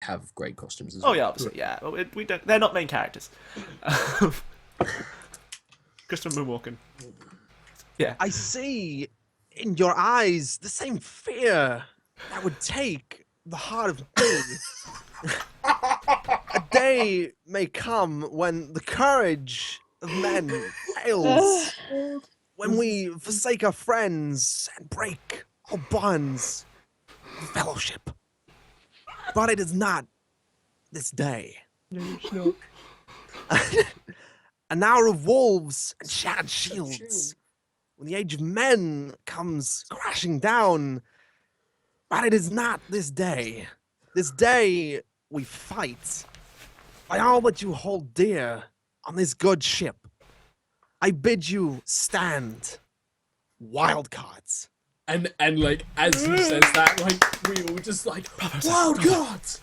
have great costumes as Oh well. yeah, obviously, yeah. Well, we don't. They're not main characters. Christopher Moonwalken. Yeah. I see in your eyes the same fear that would take the heart of me. A day may come when the courage of men fails, when we forsake our friends and break all bonds of fellowship. But it is not this day. No, it's not. An hour of wolves and shattered shields. When the age of men comes crashing down. But it is not this day. This day we fight. By all that you hold dear on this good ship, I bid you stand. Wild cards. And like as he says that, like we all just like wild cards.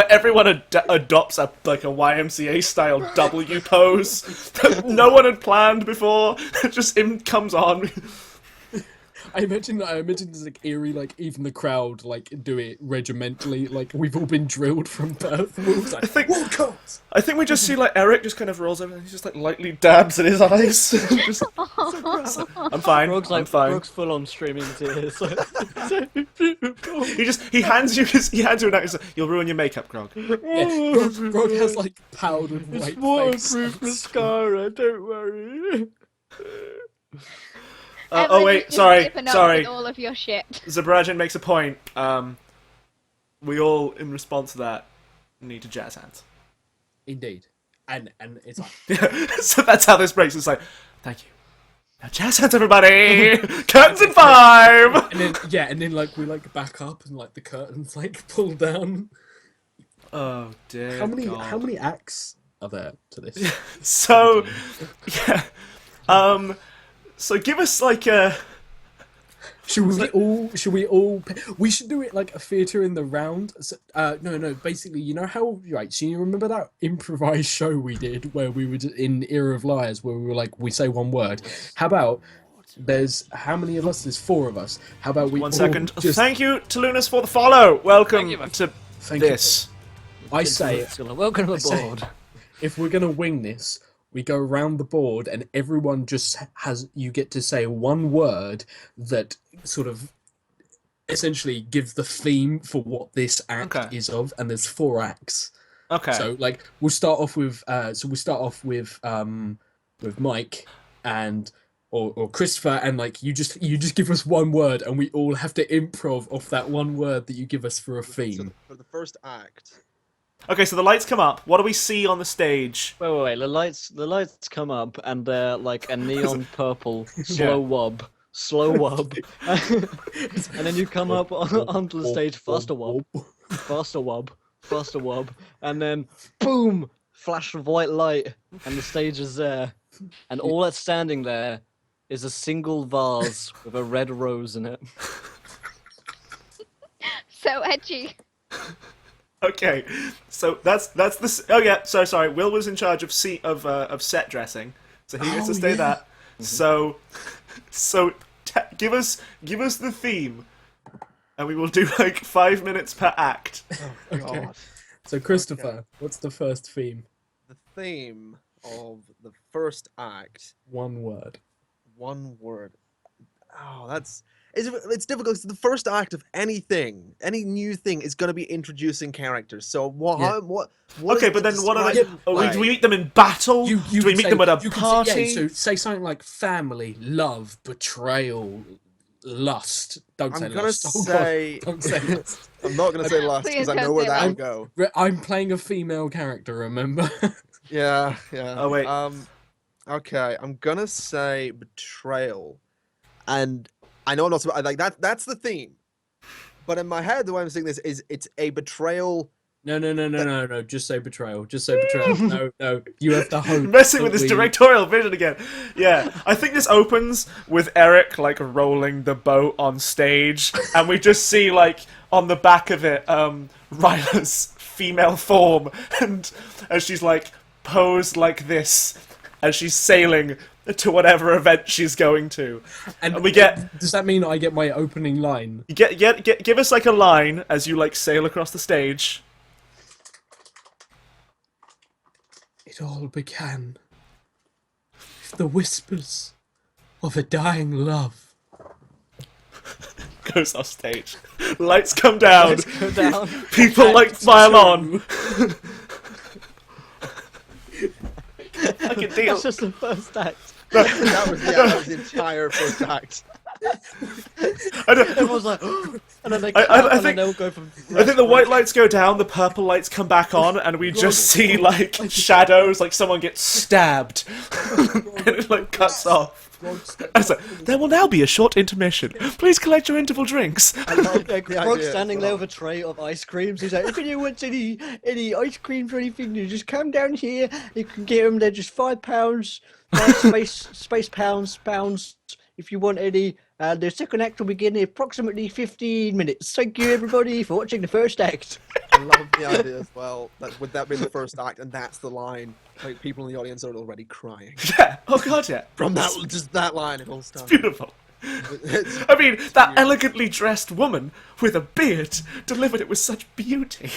Everyone adopts a YMCA style W pose that no one had planned before. Just him comes on. I imagine there's like eerie, like even the crowd like do it regimentally, like we've all been drilled from birth. We're all like, I think we just see like Eric just kind of rolls over and he just like lightly dabs in his eyes. Just, I'm fine. Grog's I'm fine. Grog's full on streaming tears. He hands you a note. He's like, "You'll ruin your makeup, Grog." yeah, Grog has like powdered white It's waterproof face. mascara, don't worry. Oh Evelyn wait, is just zipping up with all of your shit. Zabrajan makes a point. We all, in response to that, need to jazz hands. Indeed, and it's like So that's how this breaks. It's like, thank you. Now jazz hands, everybody. Curtains in 5. and then like we like back up and like the curtains like pull down. Oh dear. How God. many acts are there to this? So, yeah. So give us like a. Should we all? We should do it like a theatre in the round. So, no. Basically, you know how right? So you remember that improvised show we did where we were in Era of Liars, where we were like we say one word. How about there's how many of us? There's 4 of us. How about we? 1 all second. Just, Thank you to Lunas for the follow. Welcome to Thank you. this. I say Welcome say- aboard. if we're gonna wing this, we go around the board and everyone just you get to say one word that sort of essentially gives the theme for what this act Okay. is of, and there's 4 acts. Okay. So like we'll start off with Mike and or Christopher, and like you just give us one word and we all have to improv off that one word that you give us for a So theme. for the first act, Okay, so the lights come up. What do we see on the stage? Wait. The lights come up and they're like a neon purple slow wob, and then you come up onto the stage faster wob, and then boom, flash of white light, and the stage is there, and all that's standing there is a single vase with a red rose in it. So edgy. Okay, so that's the. Oh yeah, sorry. Will was in charge of set dressing, so he gets to stay that. So give us the theme, and we will do like 5 minutes per act. oh God, So Christopher, what's the first theme? the theme of the first act, One word. one word. Oh, it's difficult because the first act of any new thing is going to be introducing characters. So what? Yeah. What Okay, is but the then what are they? described Do we meet them in battle? You Do we can meet say- them at a you can party? Say, so say something like family, love, betrayal, lust. Don't I'm say gonna lust. Oh, God. say. Don't say lust. I'm not going to say lust because I know where that will go. I'm playing a female character, remember? Yeah. Oh, wait. Okay, I'm gonna say betrayal, and I know I'm not like that. That's the theme, but in my head, the way I'm saying this is it's a betrayal. No. Just say betrayal. Just say betrayal. No. You have to hope. Messing with that this we- directorial vision again. Yeah, I think this opens with Eric like rolling the boat on stage, and we just see like on the back of it, Ryler's female form, and as she's like posed like this, as she's sailing to whatever event she's going to. And we get... Does that mean I get my opening line? You give us, like, a line as you, like, sail across the stage. It all began with the whispers of a dying love. Goes off stage. Lights come down. Go down. People, like, file on. I can deal. That's just the first act. That was the entire first act. I don't... Everyone's like, and then they I think they'll go from. I think the white lights go down, the purple lights come back on, and we just see, like, shadows, like someone gets stabbed. And it, like, cuts off. And it's like, there will now be a short intermission. Please collect your interval drinks. Grog standing there with a tray of ice creams. He's like, if anyone wants any ice creams or anything, you just come down here. You can get them. They're just £5. Space pounds. If you want any. The second act will begin in approximately 15 minutes. Thank you, everybody, for watching the first act. I love the idea as well. Would that be the first act, and that's the line? Like, people in the audience are already crying. Yeah, oh god, yeah. From just that line, it all starts. Beautiful. I mean, that elegantly dressed woman with a beard delivered it with such beauty.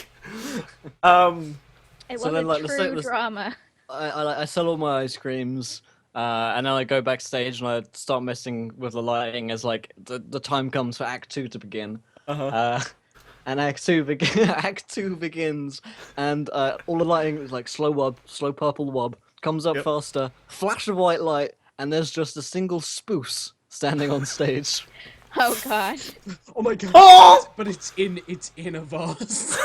It was So then, like, a let's true say- drama. I sell all my ice creams, and then I go backstage and I start messing with the lighting as like the time comes for Act 2 to begin. And Act 2 begins, and all the lighting is like slow purple wob comes up faster, flash of white light, and there's just a single spoos standing on stage. Oh god. Oh my god! Oh! But it's in a vase.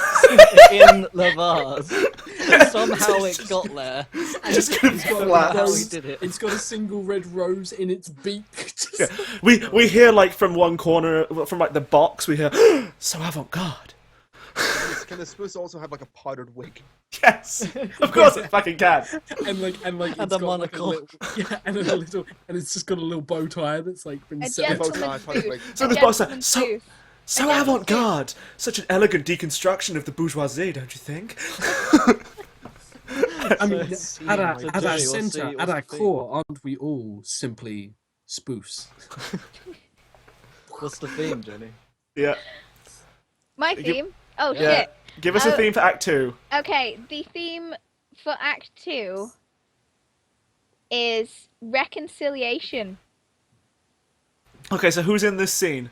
In the vase. And somehow it got there. And Just gonna It's got a flat. how he rose- did it. It's got a single red rose in its beak. Yeah. We hear, like, from one corner, from, like, the box, we hear, so avant-garde. Can the spoos also have like a powdered wig? Yes, of course it fucking can. and it's And got a like monocle. little, yeah, and it's just got a little bow tie that's like been A set. bow tie, gentleman's powdered booth. wig. So A this box gentleman's so booth. so Yeah. avant-garde, such an elegant deconstruction of the bourgeoisie, don't you think? I mean, So at our Jenny, center, what's at our the theme? core, aren't we all simply spoofs? What's the theme, Jenny? Yeah. My theme? Oh Yeah. shit. Give us a Oh. theme for Act 2. Okay, the theme for Act 2 is reconciliation. Okay, so who's in this scene?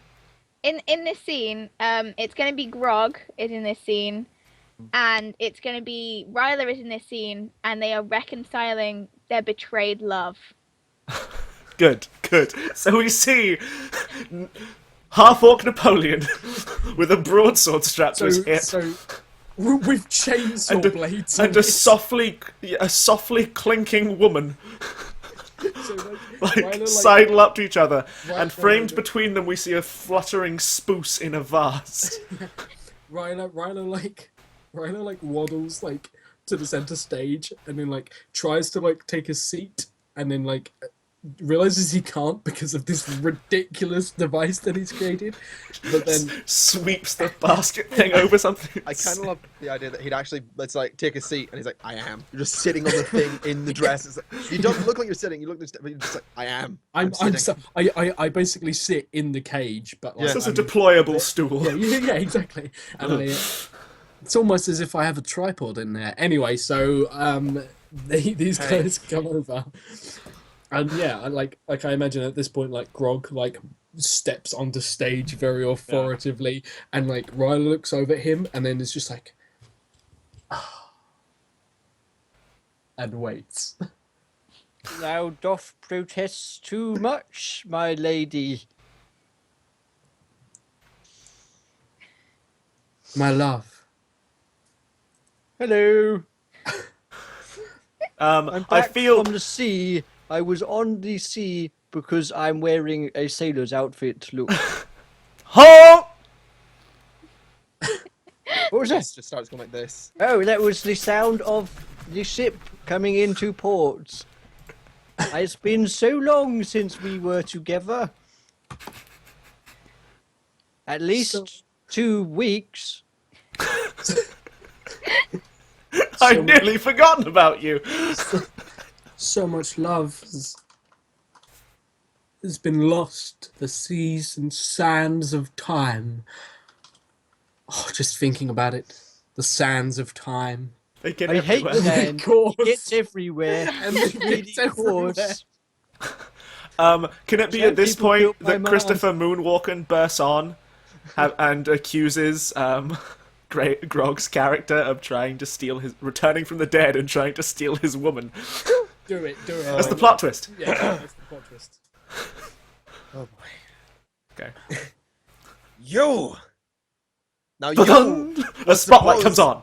In this scene, it's gonna be Grog is in this scene, and it's gonna be Ryler is in this scene, and they are reconciling their betrayed love. Good. So we see half-orc Napoleon with a broadsword strapped to his hip. So with chainsaw blades And on a softly clinking woman, So, like, Ryler, sidle up to each other, Right, and framed between them we see a fluttering spoos in a vase. Ryler like waddles like to the center stage and then like tries to like take a seat and then like realizes he can't because of this ridiculous device that he's created, but then Sweeps the basket thing over something. I kind of love the idea that he'd actually, let's like, take a seat, and he's like, I am. You're just sitting on the thing in the dress. It's like, you don't look like you're sitting, you look like you're just like, I am. I'm sitting. I basically sit in the cage, but like, This is a I'm- deployable stool. yeah, exactly. And it's almost as if I have a tripod in there. Anyway, so these guys come over, and yeah, I imagine at this point, like Grog like steps onto stage very authoritatively, and like Ryler looks over at him, and then is just like, and waits. Thou doth protest too much, my lady. My love. Hello. I'm I back feel from the sea. I was on the sea because I'm wearing a sailor's outfit. Look. honk. What was that? Just starts going like this. Oh, that was the sound of the ship coming into port. It's been so long since we were together. At least 2 weeks. I'd nearly forgotten about you. So much love has has been lost to the seas and sands of time. Oh, just thinking about it. The sands of time. They get I hate everywhere. sand. Course. It's everywhere. And it's everywhere. Course. Can it be Sand at this people point built my that mom. Christopher Moonwalken bursts on and accuses Grog's character of returning from the dead and trying to steal his woman? Do it. That's the plot twist. Yeah, that's the plot twist. Oh boy. Okay. You! Now you Ba-dum! A spotlight comes on.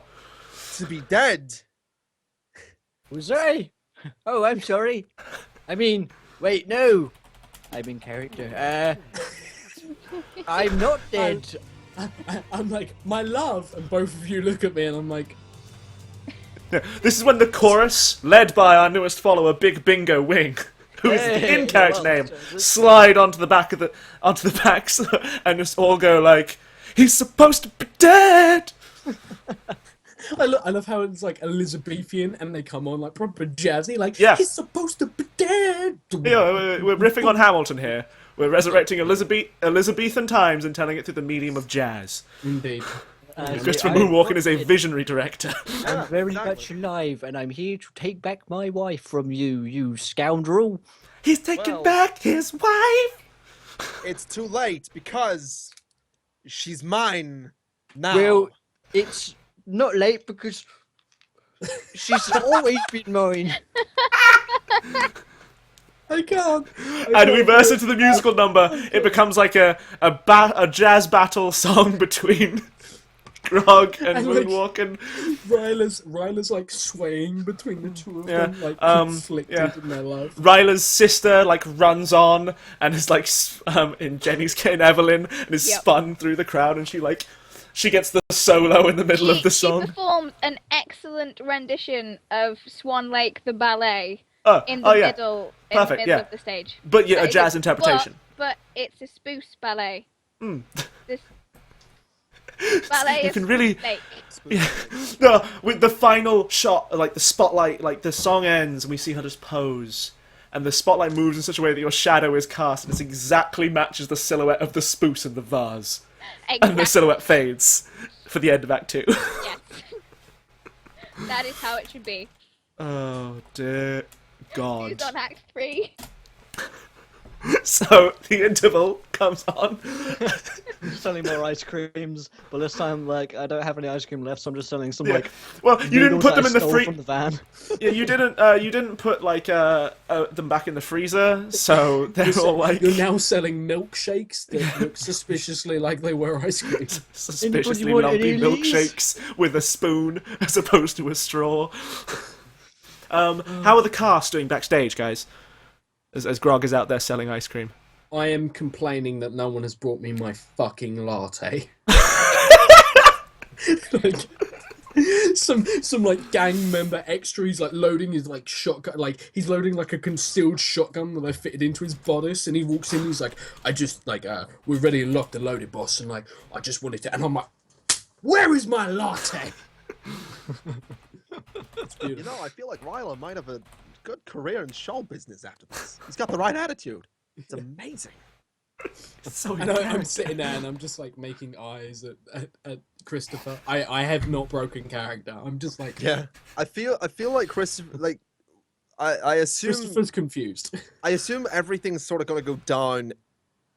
to be dead. Was I? Oh, I'm sorry. I mean, wait, no. I'm in character. I'm not dead. I'm like, my love, and both of you look at me, and I'm like, This is when the chorus, led by our newest follower, Big Bingo Wing, who is the Hey, in-character well, name, slide onto the backs, and just all go like, "He's supposed to be dead." I love how it's like Elizabethan, and they come on like proper jazzy, like, Yeah. he's supposed to be dead. Yeah, we're riffing on Hamilton here. We're resurrecting Elizabethan times and telling it through the medium of jazz. Indeed. Christopher I'm Moonwalken not is a dead. visionary director. I'm very exactly. much alive, and I'm here to take back my wife from you, you scoundrel. He's taking Well- back his wife. It's too late because she's mine now. Well, it's not late because she's always been mine. I can't. And we burst into the musical number. It becomes like a jazz battle song between Grog and And, like, Moonwalken. Ryler's like swaying between the two of them, like conflicted yeah. in their love. Ryler's sister like runs on and is like in Evelyn and is Yep. spun through the crowd, and she gets the solo in the middle of the She song. performed an excellent rendition of Swan Lake the ballet in the Oh yeah, middle, Perfect, yeah. of the stage. but yeah, a That is jazz interpretation. But it's a spoof ballet. Mm. This ballet You is can really- Lake. Yeah. No, with the final shot, like the spotlight, like the song ends and we see her just pose, and the spotlight moves in such a way that your shadow is cast, and it exactly matches the silhouette of the spruce in the vase, and the Exactly. silhouette fades for the end of Act 2. Yes. That is how it should be. Oh dear God! Who's on Act 3? So the interval comes on. Selling more ice creams, but this time, like, I don't have any ice cream left, so I'm just selling some, Yeah. like, Well, you didn't noodles put that them I in the stole free. from the van. Yeah, you didn't put like them back in the freezer, so they're all like You're now selling milkshakes that look suspiciously like they were ice cream. suspiciously Anybody want lumpy any of these? milkshakes with a spoon as opposed to a straw. How are the cast doing backstage, guys? As Grog is out there selling ice cream. I am complaining that no one has brought me my fucking latte. Like, some like gang member extra, he's like loading his like shotgun, like he's loading like a concealed shotgun that I fitted into his bodice, and he walks in, he's like, I just like we're ready to lock the loaded, boss, and like I just wanted to, and I'm like, where is my latte? It's You beautiful. know, I feel like Ryler might have a good career in show business after this. He's got the right attitude. It's amazing. So And I'm sitting there and I'm just like making eyes at Christopher. I have not broken character. I'm just like, Yeah, I feel like Christopher, like I assume Christopher's confused. I assume everything's sort of gonna go down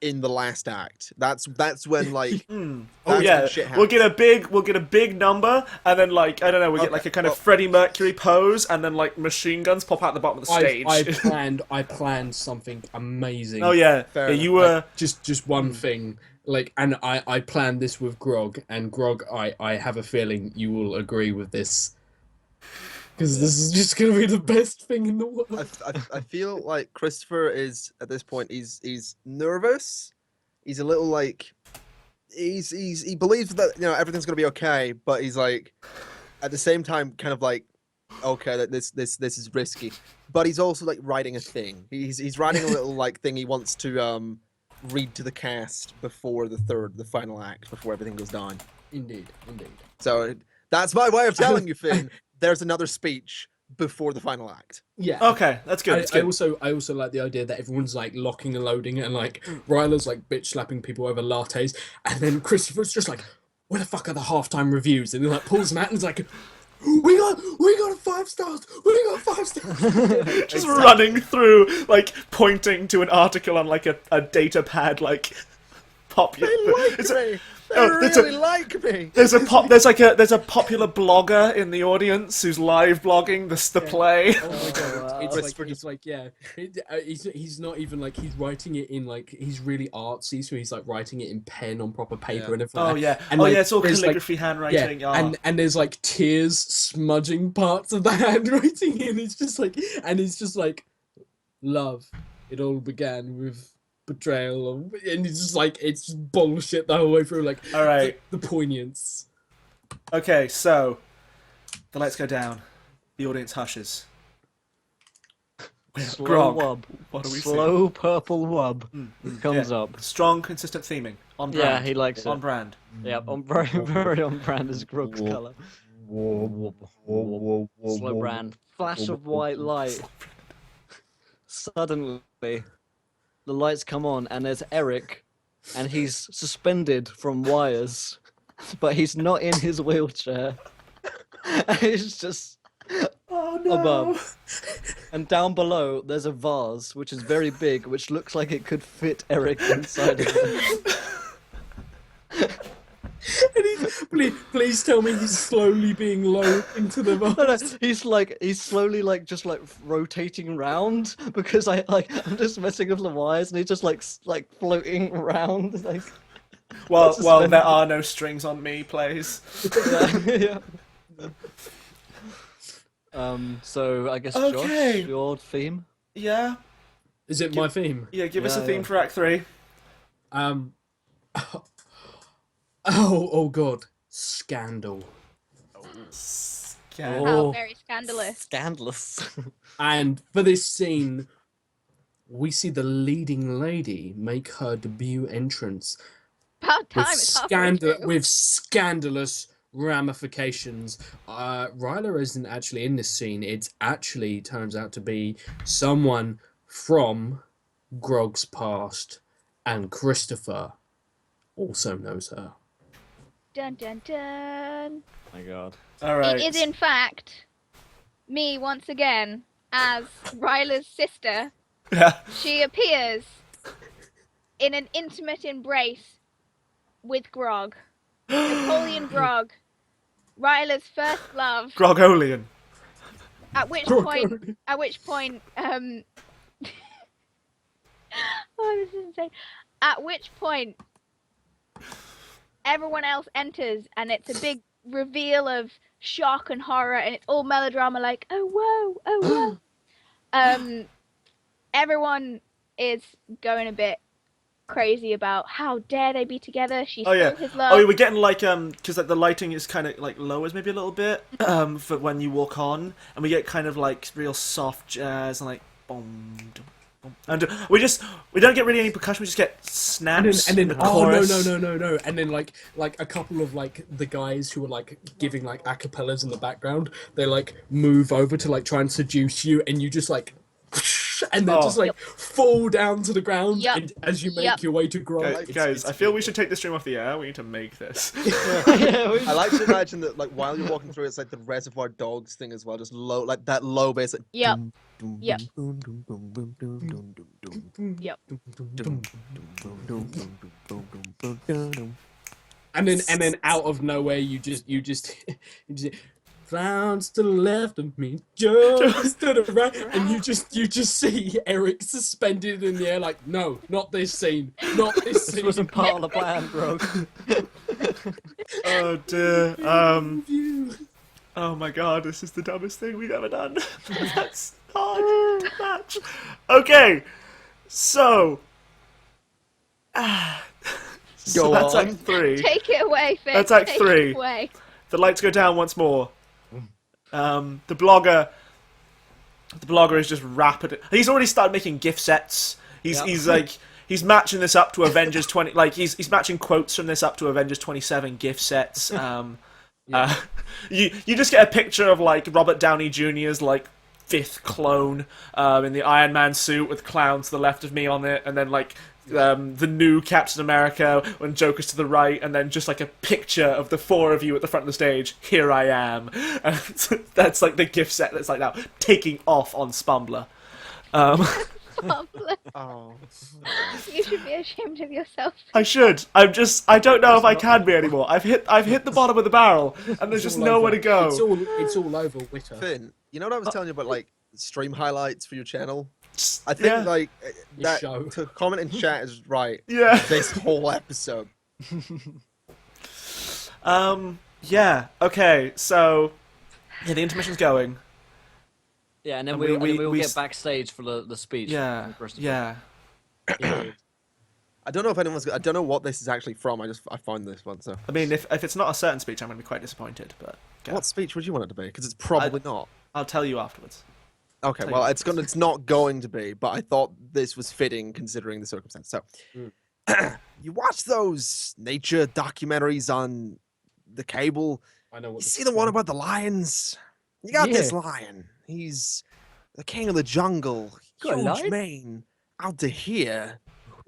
in the last act. That's when like Oh that's yeah, when shit we'll happens. get a big number, and then like I don't know, we get Okay, like a kind of well- Freddie Mercury pose, and then like machine guns pop out the bottom of the stage. I planned something amazing. Oh yeah, Fair yeah, enough. you were. Just one thing. Like, and I planned this with Grog, and Grog, I have a feeling you will agree with this. Because this is just gonna be the best thing in the world. I feel like Christopher is at this point he's nervous. He's a little like he believes that everything's gonna be okay, but he's like at the same time kind of like okay that this is risky. But he's also like writing a thing. He's writing a little like thing he wants to read to the cast before the final act, before everything goes down. Indeed. So that's my way of telling you, Finn. There's another speech. before the final act. Yeah. Okay, that's good. That's I good. also like the idea that everyone's like locking and loading, and like Ryler's like bitch slapping people over lattes, and then Christopher's just like, "Where the fuck are the halftime reviews?" And he like pulls them out and he's like, "We got a 5 stars. We got 5 stars." Just running through, like pointing to an article on like a data pad, like popular. Me. They really like me. There's a popular blogger in the audience who's live blogging the play. Oh my god! It's like yeah, he's not even like he's writing it in like he's really artsy, so he's like writing it in pen on proper paper and everything. Oh yeah, and like, it's all there's, calligraphy, like, handwriting. Yeah, and there's like tears smudging parts of the handwriting, and it's just like, love. It all began with betrayal, and it's just like it's just bullshit the whole way through. Like, all right, the poignance. Okay, so the lights go down, the audience hushes. Slow Grog, wub. what do we see? Slow purple wub comes Yeah. up. Strong, consistent theming on brand. Yeah, he likes it. On brand. Yep, very on brand is Grog's colour. Slow brand. Flash of white light. Suddenly, the lights come on and there's Eric, and he's suspended from wires, but he's not in his wheelchair. He's just above. And down below, there's a vase, which is very big, which looks like it could fit Eric inside of it. And please tell me he's slowly being lowered into the vase. He's slowly just rotating around because I'm just messing with the wires and he's just like floating around like. Well, there are no strings on me, plays. Yeah. So I guess Okay. Josh, your theme. Yeah. Is it my theme? Yeah. Give us a theme yeah. for Act 3. Oh god, scandal. Oh, very scandalous. Scandalous. And for this scene, we see the leading lady make her debut entrance About time. It's halfway through. with scandalous ramifications. Ryler isn't actually in this scene. It actually turns out to be someone from Grog's past, and Christopher also knows her. Dun dun dun. My God. All right. It is in fact me once again as Ryler's sister. Yeah. She appears in an intimate embrace with Grog. Napoleon Grog. Ryler's first love. Grogolian. At which point, oh, this is insane. At which point, everyone else enters, and it's a big reveal of shock and horror, and it's all melodrama, like, oh whoa, oh whoa. Everyone is going a bit crazy about how dare they be together. She stole his love. Oh, yeah, we're getting like because like the lighting is kind of like lowers maybe a little bit for when you walk on, and we get kind of like real soft jazz and like boom, boom, and we don't get really any percussion. We just get snaps And then in the oh chorus. no, and then like a couple of like the guys who are like giving like acapellas in the background, they like move over to like try and seduce you, and you just like. And then just like fall down to the ground and as you make your way to Grog. Guys, I feel we should take the stream off the air. We need to make this. I like to imagine that, like, while you're walking through, it's like the Reservoir Dogs thing as well, just low, like that low bass. Like, Yep. Yep. And then out of nowhere you just clowns to the left of me, jokes to the right, and you just see Eric suspended in the air like, no, not this scene, not this scene. This wasn't part of the plan, bro. Oh dear. Oh my god, this is the dumbest thing we've ever done. That's hard match. Okay, so. So Go that's on. Act 3. Take it away, Finn. That's Act Take 3. it away. The lights go down once more. The blogger is just rapid. He's already started making gift sets. He's matching this up to Avengers 20. Like he's matching quotes from this up to Avengers 27 gift sets. You just get a picture of like Robert Downey Jr.'s like fifth clone in the Iron Man suit with clowns to the left of me on it, and then like the new Captain America when Joker's to the right, and then just like a picture of the four of you at the front of the stage. Here I am. And that's like the gift set that's like now taking off on Spumbler. Oh. You should be ashamed of yourself. I should. I don't know if I can be anymore. I've hit the bottom of the barrel, and there's just nowhere to go. It's all over Witter. Finn, you know what I was telling you about, like, stream highlights for your channel? I think, like, that show. to comment in chat is right. Yeah. This whole episode. Yeah. Okay. So, yeah, the intermission's going. Yeah, and then And we'll we get backstage for the speech. Yeah. from Christopher. Yeah. I don't know if anyone's. I don't know what this is actually from. I found this one. So, I mean, if it's not a certain speech, I'm going to be quite disappointed. But go. what speech would you want it to be? Because it's probably not. I'll tell you afterwards. Okay, Tell well, you. it's not going to be, but I thought this was fitting considering the circumstance. So, you watch those nature documentaries on the cable. I know what. You see the one about the lions? You got this lion. He's the king of the jungle. Got a Huge lion? mane out to here.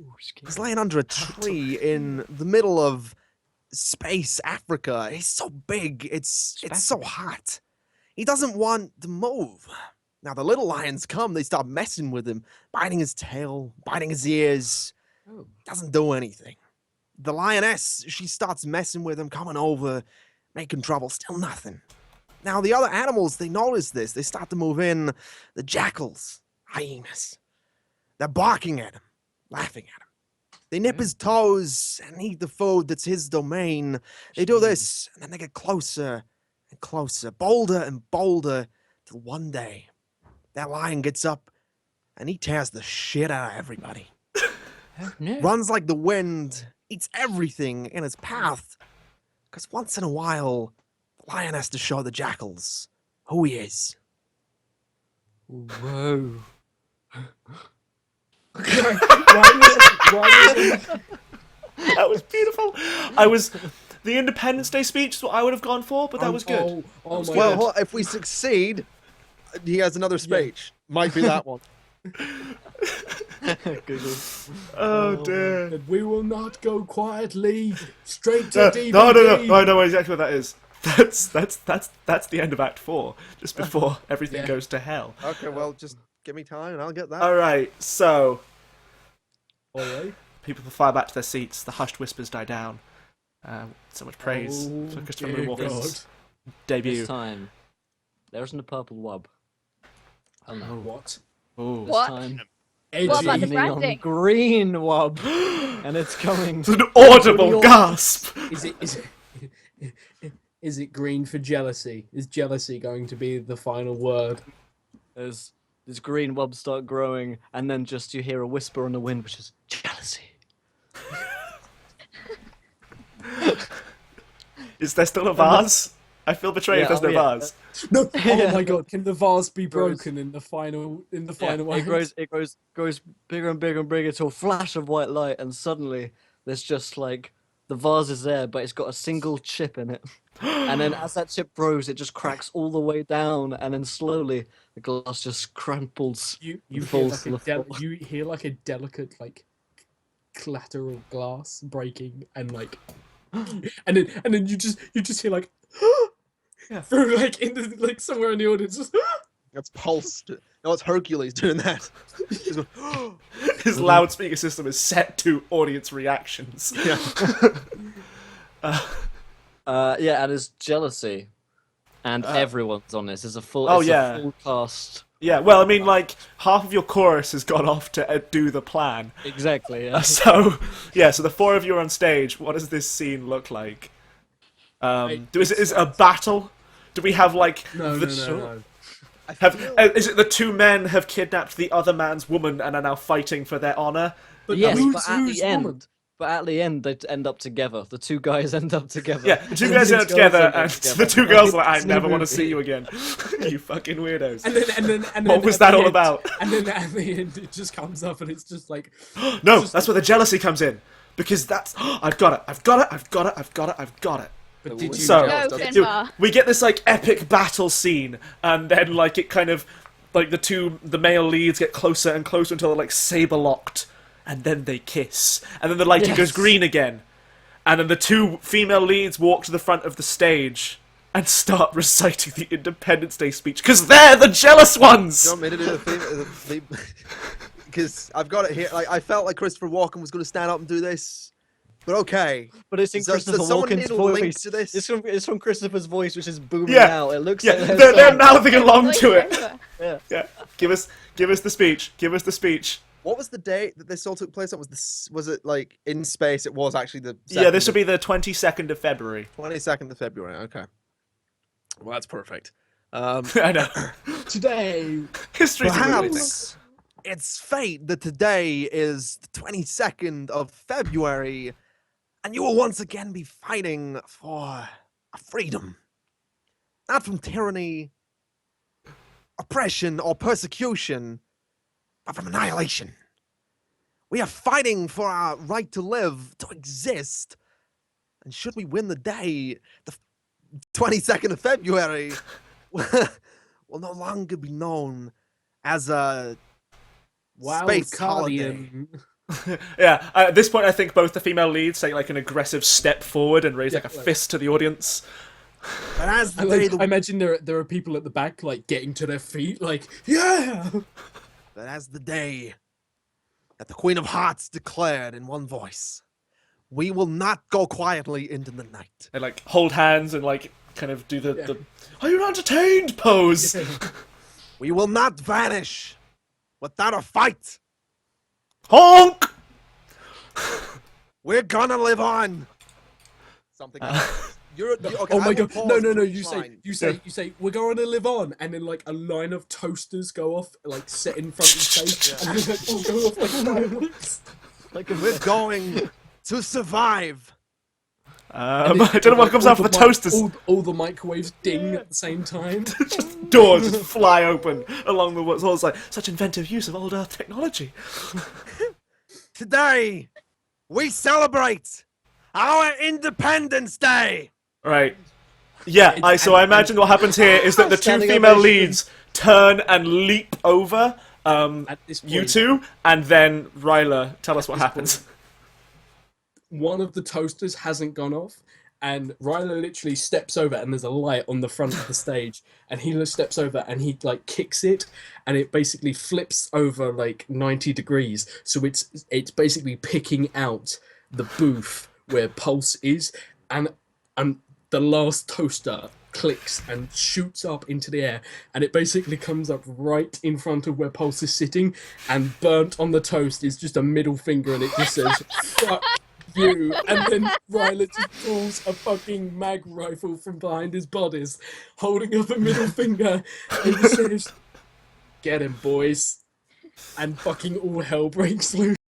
Ooh, He's laying under a tree in the middle of space Africa. He's so big. It's so hot. He doesn't want to move. Now the little lions come, they start messing with him, biting his tail, biting his ears. Oh. Doesn't do anything. The lioness, she starts messing with him, coming over, making trouble, still nothing. Now the other animals, they notice this. They start to move in. The jackals, hyenas, they're barking at him, laughing at him. They nip his toes and eat the food that's his domain. They do this, and then they get closer and closer, bolder and bolder, till one day, that lion gets up and he tears the shit out of everybody. No. Runs like the wind, eats everything in his path. Because once in a while, the lion has to show the jackals who he is. Whoa. That was beautiful. The Independence Day speech is what I would have gone for, but that was good. Oh my Well, god. if we succeed, he has another speech. Might be that one. Google. Oh dear. And we will not go quietly straight to DVD. No, I know exactly what that is. That's the end of Act 4, just before everything Yeah. goes to hell. Okay, well, just give me time and I'll get that. Alright, so Alright. people fly back to their seats, the hushed whispers die down. So much praise for Christopher dear Moonwalken's God. debut. This time, there isn't a purple wub. Oh no. What? Ooh. This What? time, Edgy. What about the neon branding? green wub, and it's coming. It's an audible gasp! Is it green for jealousy? Is jealousy going to be the final word? There's green wubs start growing, and then just you hear a whisper on the wind, which is jealousy. Is there still a vase? I feel betrayed if Yeah, there's no yeah. vase. No. Oh my god! Can the vase be Grows. broken in the final? In the Yeah, final it act? grows bigger and bigger and bigger to a flash of white light, and suddenly there's just like the vase is there, but it's got a single chip in it. And then as that chip grows, it just cracks all the way down, and then slowly the glass just crumples. You and hear falls like to the floor. you hear like a delicate like clatter of glass breaking and like and then you just hear like through like in the like somewhere in the audience just That's Pulse. No, it's Hercules doing that. He's going, His loudspeaker system is set to audience reactions. yeah. Yeah, and there's jealousy, and everyone's on this. It's a full. Oh, it's yeah. a full cast. Yeah, well, I mean, like, half of your chorus has gone off to do the plan. Exactly. Yeah. So the four of you are on stage. What does this scene look like? Is it a battle? Do we have, like... no. Is it the two men have kidnapped the other man's woman and are now fighting for their honour? But Yes, who's, but at who's the woman? end. But at the end, they end up together. The two guys end up together. Yeah, the two And guys these end up girls together, end up and together. the two girls are like, I It's never new want to movie. see you again. You fucking weirdos. And then What was at that the all end- about? And then at the end, it just comes up and it's just like No, that's where the jealousy comes in. Because that's... I've got it. But did you So- Go, Dude, Finbar. We get this like epic battle scene, and then like it kind of like the male leads get closer and closer until they're like saber locked, and then they kiss, and then the lighting goes Yes. green again, and then the two female leads walk to the front of the stage and start reciting the Independence Day speech because they're the jealous ones. Do you want me to do the theme? Because I've got it here. Like, I felt like Christopher Walken was going to stand up and do this, but okay. But it's in So- so Christopher someone Walken's need a link voice. to this? It's from Christopher's voice, which is booming Yeah. out. It looks Yeah, like they're mouthing along to it. Voiceover. Yeah, give us the speech. Give us the speech. What was the date that this all took place? Was it like in space? It was actually the Yeah, this would be the 22nd of February. 22nd of February. Okay, well that's perfect. I know. Today. History's a weird thing. Perhaps it's fate that today is the 22nd of February, and you will once again be fighting for a freedom, not from tyranny, oppression, or persecution, but from annihilation. We are fighting for our right to live, to exist, and should we win the day, the 22nd of February, will no longer be known as a Wow, space holiday. Cardian. Yeah, at this point I think both the female leads take like an aggressive step forward and raise like a Yeah, like- fist to the audience. But as I, the day, like, I imagine there are people at the back like getting to their feet, like yeah. but as the day that the Queen of Hearts declared in one voice, we will not go quietly into the night. They like hold hands and like kind of do Yeah. the "Are you not entertained?" pose. We will not vanish without a fight. Honk! We're gonna live on. Something like that. Okay, Oh I my will god! pause No! for You each say, line. you say, we're going to live on, and then like a line of toasters go off, like set in front of his face, and then like, all go off like fireworks. like a We're going to survive. I don't know what comes All after the mic- toasters. All the microwaves ding at the same time. Doors just fly open along the walls. It's like such inventive use of old Earth technology. Today, we celebrate our Independence Day. Right. Yeah, so I imagine what happens here is that the two Standing female ovation. leads turn and leap over At this point, you two, and then Ryler, tell us what this happens. one of the toasters hasn't gone off, and Ryler literally steps over, and there's a light on the front of the stage, and he steps over and he like kicks it, and it basically flips over like 90 degrees, so it's basically picking out the booth where Pulse is, and the last toaster clicks and shoots up into the air, and it basically comes up right in front of where Pulse is sitting, and burnt on the toast is just a middle finger, and it just says fuck you, and then Ryler just pulls a fucking mag rifle from behind his bodies, holding up a middle finger, and just says, get him boys, and fucking all hell breaks loose.